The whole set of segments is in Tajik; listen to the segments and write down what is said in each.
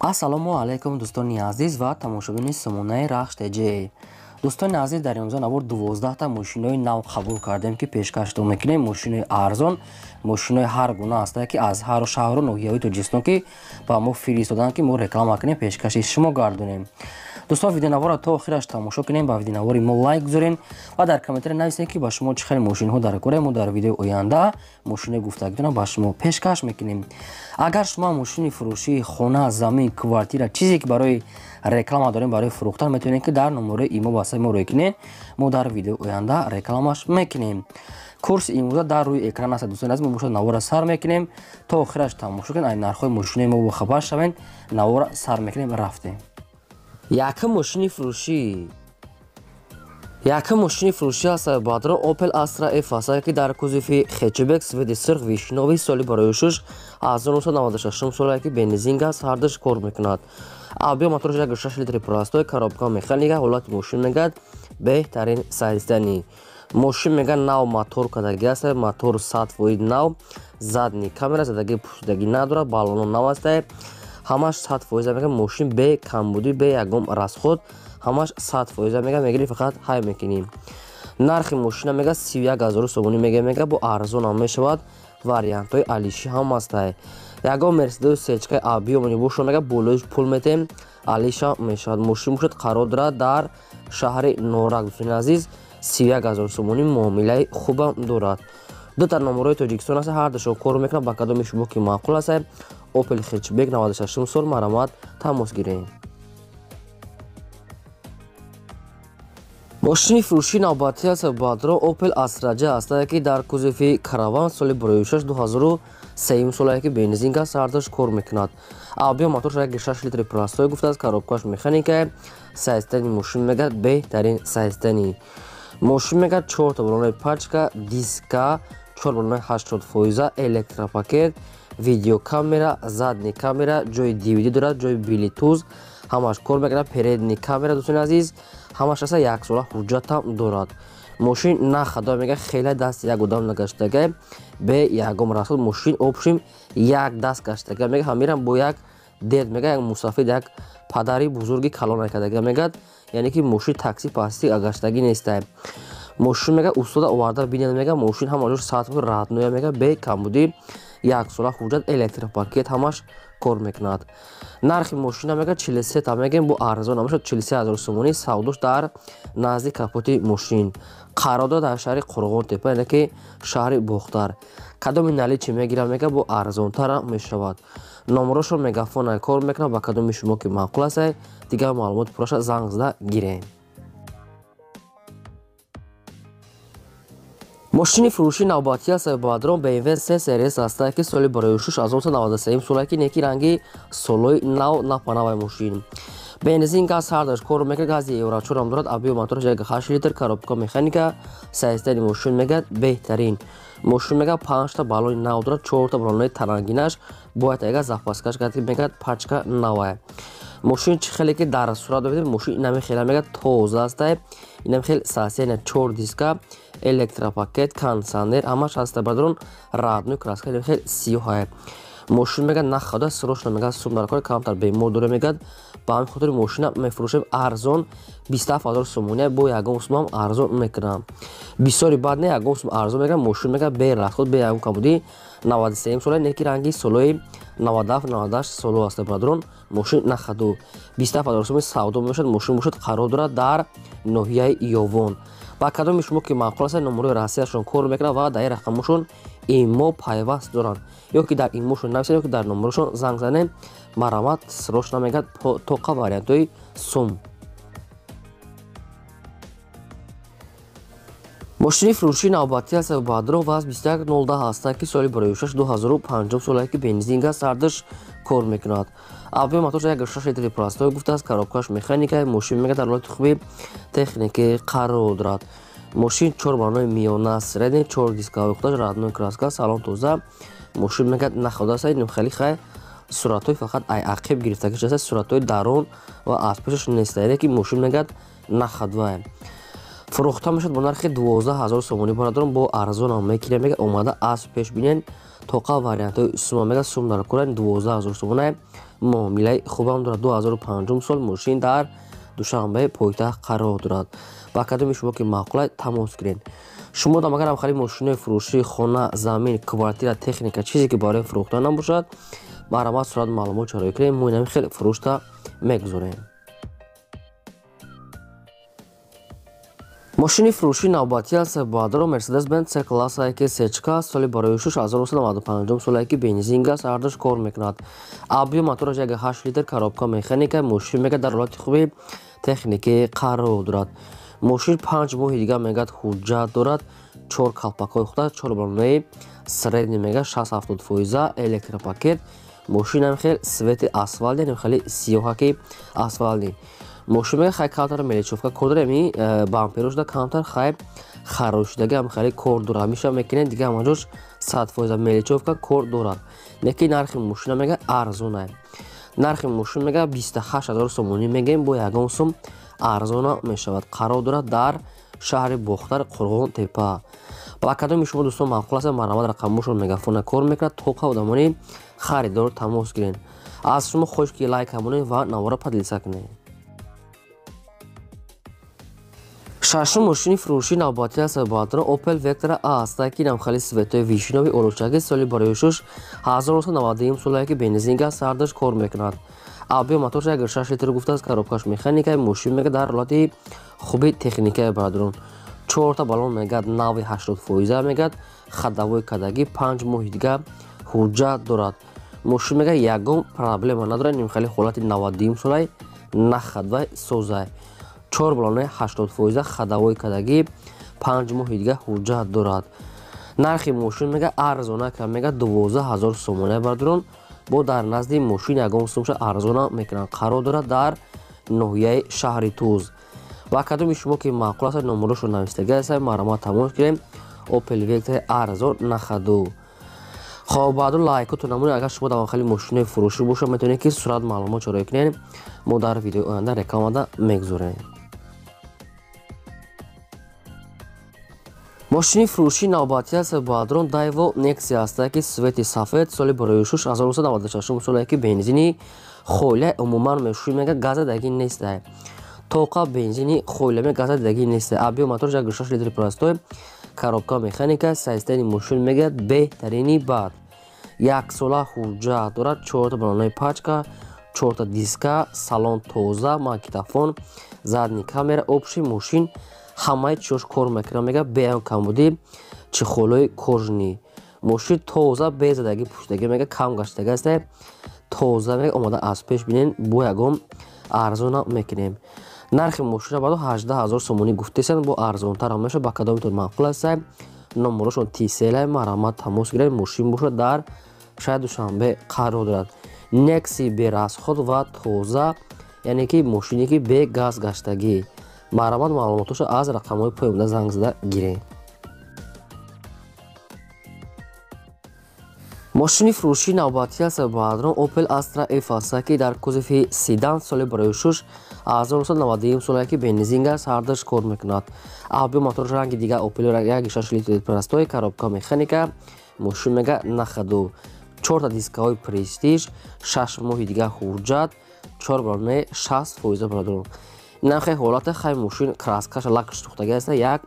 ассалому алайкум дӯстони азиз ва тамошобини сомонаи рахш теҷе. дӯстони азиз, дар имрӯза навор 12та мошинои нав қабул кардем ки пешкаштон мекунем. Мошинои арзон, мошинои ҳар гуна ҳастанд ки аз ҳару шаҳру ноҳияҳои Тоҷикистон ки ба мо фиристоданд ки мо реклама кунем, пешкаши шумо гардонем. дӯстон, видеонавора то охираш тамошо кунем, ба видеонавори мо лайк гузорен ва дар комментаре нависед ки ба шумо чӣ хеле мошинҳо дар кора. Мо дар видеои оянда мошинои гуфтагиона ба шумо пешкаш мекунем. агар шумо мошини фурӯшии хона, замин, квартира, чизе ки барои реклама дорем, барои фурӯхтан, метавонед ки дар номерои имо ба сайти мо рӯй кунед. Мо дар видеои оянда рекламаш мекунем. курси имрӯза дар рӯи экран аст. дӯстони азиз, мо бошад навора сар мекунем то охираш тамошо кунед. ай нархҳои мошинои мо бохабар шавед. навора сар мекунем, рафтем. Якум мошини фурӯшӣ аст бадрон Opel Astra F аст ки дар кузуфи хечбек свети сирх вишнови соли барои шуш 1996 соле ки бензин газ ҳардаш кор мекунад. Объем мотораш 1.6 литри простой, коробка механика, ҳолати мошин мегӯяд беҳтарин сайзданӣ. мошин мегӯяд нав мотор кардагӣ аст, мотор 100% нав, задни камера, задагӣ пӯшидагӣ надорад, баллоно нав аст, ҳамаш 100% мегӯяд мошин бе камбудӣ, бе ягон расход, ҳамаш 100% мегӯяд мегирӣ, фақат ҳай мекунӣ. нархи мошина мегӯяд 31000 сомонӣ мегӯяд, бо арзон ҳам мешавад. вариантҳои алиши ҳам аст. ягон мерседес сечкаи объёми бошо мегӯяд болоиш пул метем, алиша мешавад. мошин бошад қарор дорад дар шаҳри Норак. дӯстони азиз, 31000 сомонӣ муомилаи хубам дорад. дута номерои Тоҷикистон аст, ҳар душон кор мекунад. ба кадоми шумо ки маъқул аст, Opel хечбек 96 сол маромад тамос гирем. мошини фурӯшии навбатӣ аст бадрон Opel Astra J аст ки дар кузуфи караван соли барои шуш 2003 соле ки бензин газ ҳардаш кор мекунад. объем мотораш 1.6 литри простой гуфтааст, коробкаш механика, сайзтани мошин мегӯяд беҳтарин сайзданӣ. мошин мегӯяд 4 баллонои пачка, диска, 4 баллонои 80%, электропакет, видеокамера, задни камера, ҷои DVD дорад, ҷои Bluetooth, ҳамаш кор мекунад. передни камера, дӯстони азиз, ҳамаш аст, 1 сола ҳуҷҷатам дорад. мошин нахадо мегӯяд хеле даст як одам нагаштага бе ягон расход. мошин обшим як даст гаштага мегӯяд, ҳамирам бо як дед мегӯяд, як мусофир, як падари бузурги калон накардага мегӯяд, яъне ки мошин такси пасти гаштагӣ нест. мошин мегӯяд устода оварда бинад, мегӯяд мошин ҳамаҷош 100% радноя мегӯяд бе камбудӣ, 1 сола ҳуҷҷат, электропакет ҳамаш кор мекунад. нархи мошина мегӯяд 43 та мегӯем, бо арзон мешавад 43000 сомонӣ. савдош дар назди капоти мошин қарор дорад дар шаҳри Қурғонтепа, яъне ки шаҳри Бохтар. кадоми наличӣ мегирам мегӯяд, бо арзонтара мешавад. номерошо мегафона кор мекунад. ба кадоми шумо ки маъқул аст, дигар маълумоти пурраша занг зада гирем. мошини фурӯшии навбатӣ аст бадрон BMW 3 Series аст ки соли барои шуш 1993 соле ки неки ранги солои нав напанавай мошин. бензин газ ҳардаш кор мекунад, гази евро 4 ҳам дорад. объем мотораш 1.8 литр, коробка механика, сайзтани мошин мегӯяд беҳтарин. мошин мегӯяд 5 та баллони нав дорад, 4 та баллонои тарангинаш, бояд яга запаскаш мегӯяд пачка навай. мошин чӣ хеле ки дар сурат бибинед, мошин инаме хеле мегӯяд тоза аст, инаме хеле сасияна, 4 диска, электропакет, кондисионер, ҳамаш аст бадрон раднои краска, инаме хеле сиёҳ. мошин мегӯяд нахада срочно мегӯяд сум дар кор, камтар бемор дора мегӯяд. ба ҳамин хотир мошина мефурӯшем арзон 27000 сомонӣ, бо ягон сум ҳам арзон мекунам. бисёри бад не, ягон сум арзон мекунам. мошин мегӯяд бе расход, бе ягон камбудӣ, 93 соле, неки ранги солои 97-98 соло аст бадрон. мошин нахаду 27000 сомонӣ савдо мешавад. мошин бошад қарор дорад дар ноҳияи Ёвон. ба кадоми шумо ки маъқул аст, номерои расияшон кор мекунад ва дар ин рақамошон имо пайваст доранд. ё ки дар имошон нависед, ё ки дар номерошон занг занем. маромад срочно мегӯяд тоқа вариантҳои сум. мошини фурӯшии навбатӣ аст бадрон ВАЗ 2110 аст ки соли барои шуш 2005 соле ки бензин газ ҳардаш кор мекунад. объем мотораш 1.6 литри простой гуфтааст, коробкаш механика. мошин мегӯяд дар ҳолати хуби техникӣ қарор дорад. мошин 4 баллонои миёна средни, 4 диска гуфтааст, раднои краска, салон тоза. мошин мегӯяд находаст, хеле хай суратҳои фақат ай ақиб гирифтагӣ шудааст, суратҳои дарун ва аз пешаш нест, яъне ки мошин мегӯяд нахадва. фурӯхта мешавад бо нархи 12000 сомонӣ бадрон, бо арзон ҳам мекунем. омада аз пеш бинен тоқа вариантҳои сума мегӯяд, сум дар кора 12000 сомона муомилаи хубам дорад. 2005 сол мошин дар душанбе пойтахт қарор дорад. ба кадоми шумо ки маъқулай тамос гиред. шумо дам агар хамхари мошинои фурӯшии хона, замин, квартира, техника чизе ки барои фурӯхтан набошад, маърамат сурат маълумот чароӣ кунед, мо инами хеле фурӯшта мегузорем. мошини фурӯшии навбатӣ аз баъдро Mercedes-Benz C-Class C-ка соли барои шуш 1995 солае ки бензин газ ардош кор мекунад. Абиё мотораш 1.8 литр коробка механика мошин мегӯяд дар ҳолати хуби техникӣ қарор дорад. мошин 5 моҳи дига мегӯяд ҳуҷҷат дорад. 4 калпакҳои худа 4 балонаи средни мегӯяд 60-70% электропакет. мошинам хел свети асфалт яъне хеле сиёҳа ки асфалти. мошин мегӯяд хай камтар меличовка кор дорад. ами бамперошда камтар хай харобшудагӣ ам хеле кор дорад. ҳамеша мекунед дига ҳамаҷош 100% меличовка кор дорад. лекин нархи мошина мегӯяд арзона. нархи мошин мегӯяд 28 000 сомонӣ мегӯем бо ягон сум арзона мешавад. қарор дорад дар шаҳри бохтар Қурғонтепа. ба кадоми шумо дӯстон маъқул аст маърамат рақамошон мегафона кор мекунад, тоқа одамони харидор тамос гиред. аз шумо хоҳиш ки лайк ҳамонед ва навора поделиться кунед. шашум мошини фурӯшии навбатӣ аз баъдро Opel Vectra A астае ки намхали светои вишнови олучаги соли барои шуш 1991 солае ки бензин газ сардош кор мекунад. абиё моторш 1.6 литр гуфтааст. коробкаш механикаи мошин мегӯяд дар ҳолати хуби техникаи барадорон. 4 балон мегӯяд нави 80% мегӯяд хадавои кадагӣ 5 моҳи дига ҳуҷҷат дорад. мошин мегӯяд ягон проблема надорад. нимхали ҳолати 90 солаи нахадвай созай. 4 балонаи 80% хадавои кадагӣ 5 моҳи дига ҳуҷҷат дорад. нархи мошин мегӯяд арзона ка мегӯяд 12 000 сомонаи барадорон бо дар назди мошин ягон сумша арзона мекунанд. қарор дорад дар ноҳияи шаҳри Туз. ба кадоми шумо ки маъқул аст номерошо навистагӣ аст маърамат тамос гирем. Opel Vectra арзон нахаду. хоб баъдо лайкоту намонед. агар шумо дар хали мошинои фурӯшӣ бошад метавонед ки сурат маълумот чароӣ кунед. мо дар видеои оянда рекламада мегузорем. мошини фурӯшии навбатӣ аз баъдрон Daewoo Nexia астае ки свети сафед соли барои шуш 1996 солае ки бензини холия умуман мешӯи мегӯяд газа дагӣ нестае. тоқа бензини холия газа дагӣ нестае. абиё моторш 1.6 литри простой коробка механика сайстани мошин мегӯяд беҳтарини бад. 1 сола ҳуҷҷат дорад. 4 балонаи пачка 4 диска салон тоза магнитофон задни камера обши мошин ҳамаи чиёш кор мекунад. мегӯяд беам камбуди чихолои кожнӣ. мошин тоза безадагӣ пуштагӣ мегӯяд кам гаштагӣ аст. тоза мегӯяд омада аз пеш бинед бо ягон арзона мекунем. нархи мошина баъдо 18 000 сомонӣ гуфтесанд бо арзонтар мешавад. ба кадомитон маъқул аст номерошон тисела маърамат тамос гиред. мошин бошад дар шаҳри Душанбе қарор дорад. Nexi берасход ва тоза яъне ки мошине ки бе газ гаштагӣ. маърамат маълумотошо аз рақамҳои поёмда занг зада гиред. мошини фурӯшии навбатӣ аз баъдрон Opel Astra F астае ки дар кузофи седан соли барои шуш 1991 солае ки бензин газ ҳардаш кор мекунад. абиё моторш ранги дига Opel 1.6 литри простой коробка механика мошин мегӯяд нахаду. 4 дискаҳои престиж 6 моҳи дига ҳуҷҷат 4 балонаи 60% барадорон. инам хеле ҳолата хай мошин краскаш лакш сӯхтагӣ аст. як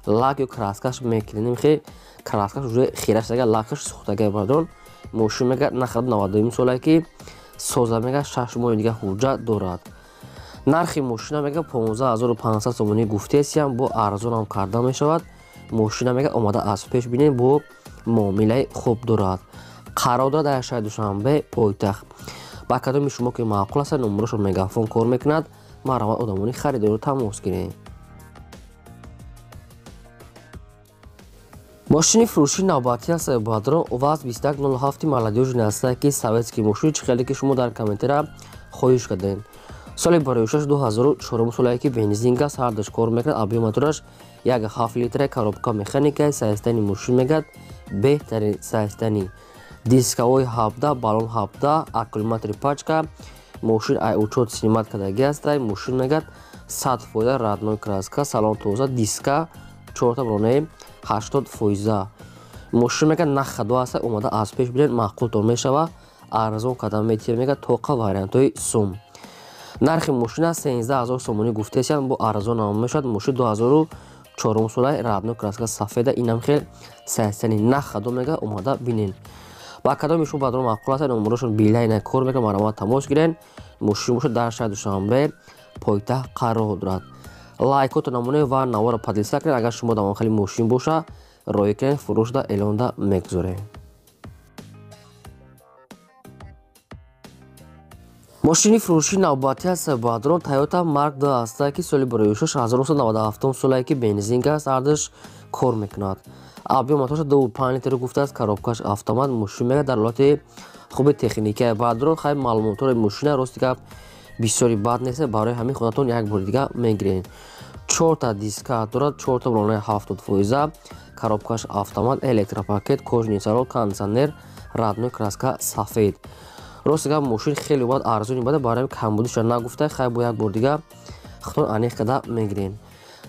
лак ё краскаш мекунем хе краскаш уже хира шудага лакаш сӯхтагӣ барадорон. мошин мегӯяд нахаду. 92 солае ки соза мегӯяд 6 моҳи дига ҳуҷҷат дорад. нархи мошина мегӯяд 15500 сомонӣ гуфтесиям бо арзонам карда мешавад. мошина мегӯяд омада аз пеш бинед бо муомилаи хуб дорад. қарор дорад дар шаҳри Душанбе пойтахт. ба кадоми шумо ки маъқул аст номерошон мегафон кор мекунад. маърамат одамони харидорро тамос гиред. мошини фурӯшии навбатӣ аз баъдро ВАЗ 2107 молодёжни астае ки советский мошин чӣ хеле ки шумо дар комментария хоҳиш кардед. соли барои шуш 2004 солае ки бензин газ ҳардош кор мекунад. абиё мотораш 1.7 литр коробка механика сайстани мошин мегӯяд беҳтарин сайстани. дискаҳои 17 балон 17 аккумулятори пачка мошин ай учёт снимат кардагӣ аст. мошин мегӯяд 100% радной краска салон тоза диска 4 балонаи 80%. мошин мегӯяд нахадо аст. омада аз пеш бинед маъқултон мешавад. арзон карда метавонад мегӯяд тоқа вариантҳои сум. нархи мошина 13000 сомонӣ гуфтесиянд, бо арзон намода мешавад. мошини 2004 солаи радно краска сафеда, инам хел сайстани нахадо мега омада бинен. ба кадоми шумо бадро маъқул аст номерошон билайна кор мекунад, маромад тамос гирен. мошини бошад дар шаҳри душанбе пойтахт қарор дорад. лайкотро намонед ва навора подлиста кунед. агар шумо давомхали мошин боша роя кунед, фурӯшда эълонда мегузоред. мошини фурӯши навбатӣ аст. бадрон Toyota Mark II аст ки соли барои 1997 солае ки бензинка аст, ардаш кор мекунад. объем мотораш 2.5 литр гуфтааст, коробкаш автомат. мошин мега дар ҳолати хуби техника. бадрон хай маълумотори мошина рости гап бисёри бад нест, барои ҳамин худатон як бори дига мегирен. 4 диска дорад, 4 балонаи 70 фоиза, коробкаш автомат, электропакет, кожаний сарол, кондиционер, радной краска сафед. рости гап мошин хеле бад арзони бада, барои камбудиша нагуфта хай бо як бор дига худтон аниқ када мегирен.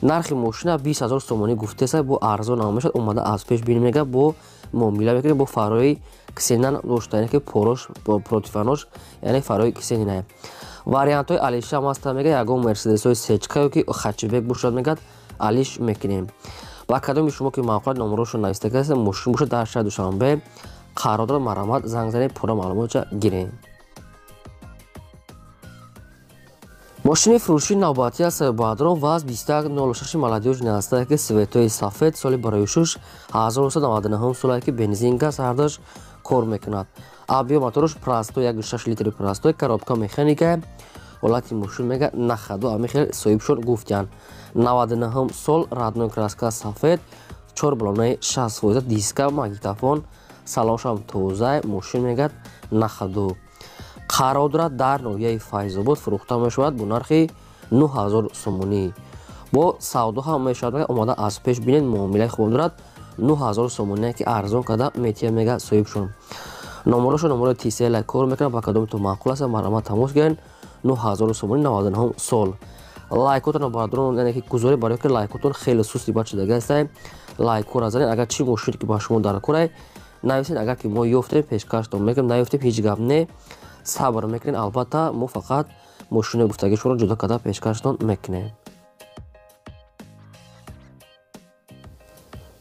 нархи мошина 20000 сомонӣ гуфтеса, бо арзон намешад, омада аз пеш бинем мега бо муомила мекунем бо фарои ксенан дошта, яъне ки порош противонош, яъне фарои ксенина. вариантҳои алишам аста мега, ягон мерседесҳои сечка ки хачбек бошад мегад алиш мекунем. ба кадоми шумо ки маъқул номерошон нависта каст, мошин бошад дар шаҳри душанбе қарор дорад, маромад занг занед, пурра маълумотша гирем. мошини фурӯши навбатӣ аст. бадрон ваз 2106 молодёжный аст ки светои сафед, соли барои шуш 1999 солае ки бензинка сардаш кор мекунад. объем мотораш простой 1.6 литри простой, коробка механика, ҳолати мошин мега нахадо, ами хел соҳибшон гуфтиянд. 99 сол, радной краска сафед, 4 балонаи 60 фоиза, диска, магнитофон, салоншам тоза, мошин мегад нахадо. қарор дорад дар ноҳияи Файзобод фурӯхта мешавад бо нархи 9000 сомонӣ. бо савдо ҳам мешавад, омада аз пеш бинед, муомилаи хуб дорад. 9000 сомонӣ ки арзон карда метия мега соҳибшон. номерошон номерои тисела кор мекунад, ба кадомитон маъқул аст, маромад тамос гирен. 9000 сомонӣ, 99 сол. лайкотон бадрон, яъне ки гузорӣ барои ки лайкотон хеле сусти бад шуда гастае. лайкора занед, агар чӣ мошине ки ба шумо дар корае нависед, агар ки мо ёфтем пешкаштон мекунем, наёфтем ҳеҷ гап не, сабр мекунем. албатта мо фақат мошинаи гуфтагишонро ҷудо карда пешкаштон мекунем.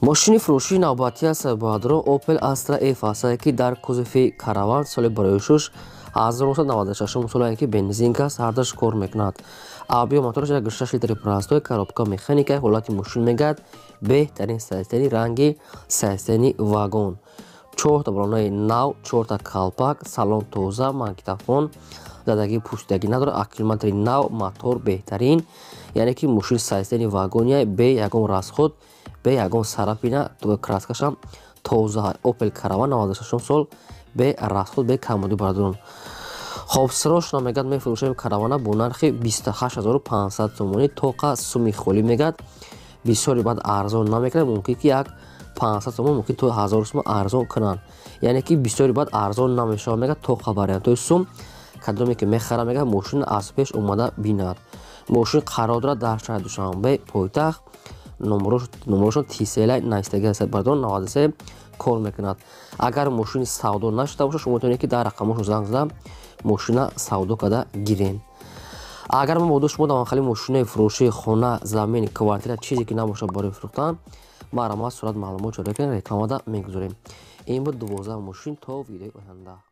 мошини фурӯши навбатӣ аст. бадрон Opel Astra F аст ки дар кузофи караван, соли барои шуш 1996 солае ки бензинка аст, ҳардаш кор мекунад. объем мотораш 1.6 литри простой, коробка механика, ҳолати мошин мегад беҳтарин сайстани ранги сайстани вагон. 4 балонаи нав, 4 калпак, салон тоза, магнитофон, задагӣ пӯшидагӣ надорад, аккумулятори нав, мотор беҳтарин, яъне ки мошин сайстани вагония, бе ягон расход, бе ягон сарафина, краскашам тоза. Opel Caravan 96 сол, бе расход, бе камбуди бадрон. хоб срочно мегад мефурӯшем каравана бо нархи 28500 сомонӣ, тоқа суми холӣ мегад, бисёри бад арзон намекунад, мумкин ки як 500 сомон, мумкин то 1000 сомон арзон кунанд, яъне ки бисёри бад арзон намешавад мегад. тоқа вариантҳои сум, кадоме ки мехара мегад мошин аз пеш омада бинад. мошин қарор дорад дар шаҳри душанбе пойтахт. номерошон тисела навистагӣ аст, бадрон 93 кор мекунад. агар мошини савдо нашуда бошад, шумо метавонед ки дар рақамошо занг зада мошина савдо карда гирен. агар мабодо шумо даванхали мошинаи фурӯшии хона, замин, квартира, чизе ки набошад барои фурӯхтан, маромад сурат маълумот ҷорӣ кунед, рекламада мегузорем. ин буд 12 мошин. то видеои оянда.